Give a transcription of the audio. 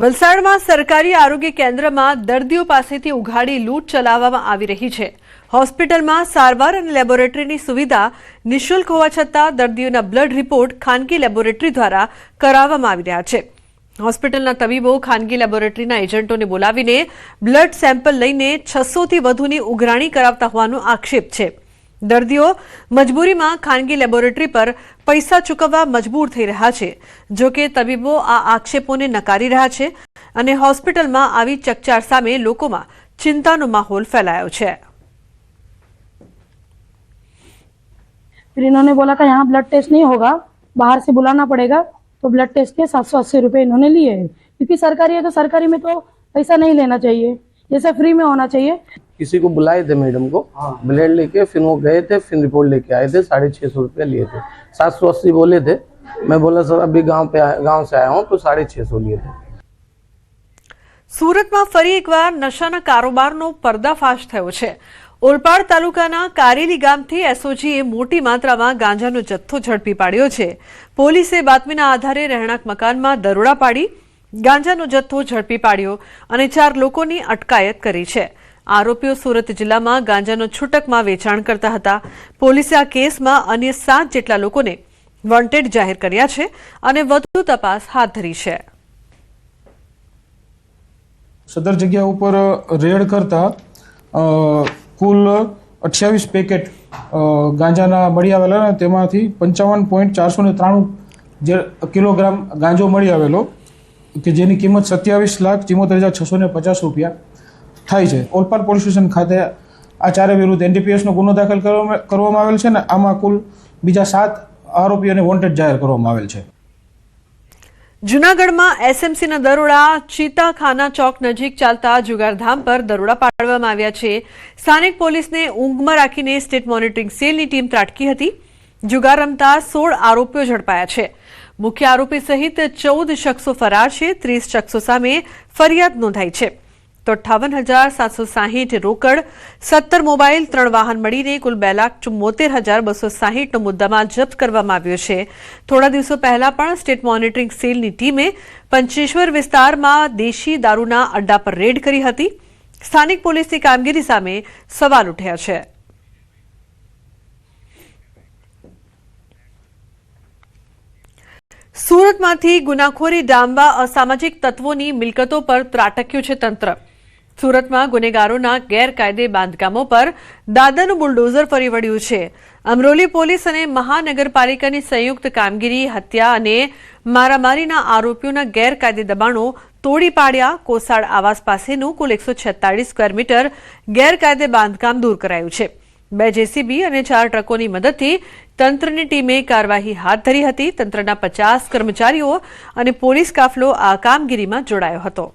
વલસાડમાં સરકારી આરોગ્ય કેન્દ્રમાં દર્દીઓ પાસેથી ઉઘાડી લૂંટ ચલાવવામાં આવી રહી છે। હોસ્પિટલમાં સારવાર અને લેબોરેટરીની સુવિધા નિઃશુલ્ક હોવા છતાં દર્દીઓના બ્લડ રિપોર્ટ ખાનગી લેબોરેટરી દ્વારા કરાવવામાં આવી રહ્યા છે। હોસ્પિટલના તબીબો ખાનગી લેબોરેટરીના એજન્ટોને બોલાવીને બ્લડ સેમ્પલ લઈને 600થી વધુની ઉઘરાણી કરાવતા હોવાનો આક્ષેપ છે। દર્દીઓ મજબૂરીમાં ખાનગી લેબોરેટરી પર પૈસા ચૂકવવા મજબૂર થઈ રહ્યા છે। જો કે તબીબો આ આક્ષેપોને નકારી રહ્યા છે અને હોસ્પિટલમાં આવી ચકચાર સામે લોકોમાં ચિંતાનો માહોલ ફેલાયો છે। फिर इन्होंने बोला था यहाँ ब्लड टेस्ट नहीं होगा, बाहर से बुलाना पड़ेगा। तो ब्लड टेस्ट के 780 रुपये इन्होंने लिए हैं, क्योंकि सरकारी है तो सरकारी में तो पैसा नहीं लेना चाहिए, जैसे फ्री में होना चाहिए। किसी को बुलाए थे मैडम को, ब्लड लेके फिर वो गए थे, फिर रिपोर्ट लेके आए थे, 650 रुपये लिए थे। 780 बोले थे, मैं बोला सर अभी गांव से आया हूँ तो 650 लिए थे। સુરતમાં ફરી એકવાર નશાના કારોબારનો પર્દાફાશ થયો છે। ઓલપાડ તાલુકાના કારેલી ગામથી એસઓજીએ મોટી માત્રામાં ગાંજાનો જથ્થો ઝડપી પાડ્યો છે। પોલીસે બાતમીના આધારે રહેણાંક મકાનમાં દરોડા પાડી ગાંજાનો જથ્થો ઝડપી પાડ્યો અને 4 લોકોની અટકાયત કરી છે। આરોપીઓ સુરત જિલ્લામાં ગાંજાનો છૂટકમાં વેચાણ કરતા હતા। પોલીસે આ કેસમાં અન્ય 7 જેટલા લોકોને વોન્ટેડ જાહેર કર્યા છે અને વધુ તપાસ હાથ ધરી છે। સદર જગ્યા ઉપર રેડ કરતા કુલ 28 પેકેટ ગાંજાના મળી આવેલા અને તેમાંથી 55.493 કિલોગ્રામ ગાંજો મળી આવેલો કે જેની કિંમત 27,74,650 રૂપિયા થાય છે। ઓલપાડ પોલીસ સ્ટેશન ખાતે આ ચારે વિરુદ્ધ એનડીપીએસનો ગુનો દાખલ કરવામાં આવેલ છે અને આમાં કુલ બીજા 7 આરોપીઓને વોન્ટેડ જાહેર કરવામાં આવેલ છે। જૂનાગઢમાં એસએમસીના દરોડા ચીતાખાના ચોક નજીક ચાલતા જુગારધામ પર દરોડા પાડવામાં આવ્યા છે। સ્થાનિક પોલીસને ઊંઘમાં રાખીને સ્ટેટ મોનિટરિંગ સેલની ટીમ ત્રાટકી હતી। જુગાર રમતા 16 આરોપીઓ ઝડપાયા છે। મુખ્ય આરોપી સહિત 14 શખ્સો ફરાર છે। 30 શખ્સો સામે ફરિયાદ નોંધાઈ છે તો 58,760 રોકડ, 17 મોબાઈલ, 3 વાહન મળીને કુલ 2,74,260નો મુદ્દામાલ જપ્ત કરવામાં આવ્યો છે। થોડા દિવસો પહેલા પણ સ્ટેટ મોનિટરિંગ સેલની ટીમે પંચેશ્વર વિસ્તારમાં દેશી દારૂના અડ્ડા પર રેડ કરી હતી। સ્થાનિક પોલીસની કામગીરી સામે સવાલ ઉઠ્યા છે। સુરતમાંથી ગુનાખોરી ડામવા અસામાજિક તત્વોની મિલકતો પર ત્રાટક્યું છે તંત્ર। સુરતમાં ગુનેગારોના ગેરકાયદે બાંધકામો પર દાદાનું બુલડોઝર ફરી વળ્યું છે। અમરોલી પોલીસ અને મહાનગરપાલિકાની સંયુક્ત કામગીરી હત્યા અને મારામારીના આરોપીઓના ગેરકાયદે દબાણો તોડી પાડ્યા। કોસાડ આવાસ પાસેનું કુલ 146 સ્ક્વેર મીટર ગેરકાયદે બાંધકામ દૂર કરાયું છે। 2 જેસીબી અને 4 ટ્રકોની મદદથી તંત્રની ટીમે કાર્યવાહી હાથ ધરી હતી। તંત્રના 50 કર્મચારીઓ અને પોલીસ કાફલો આ કામગીરીમાં જોડાયો હતો।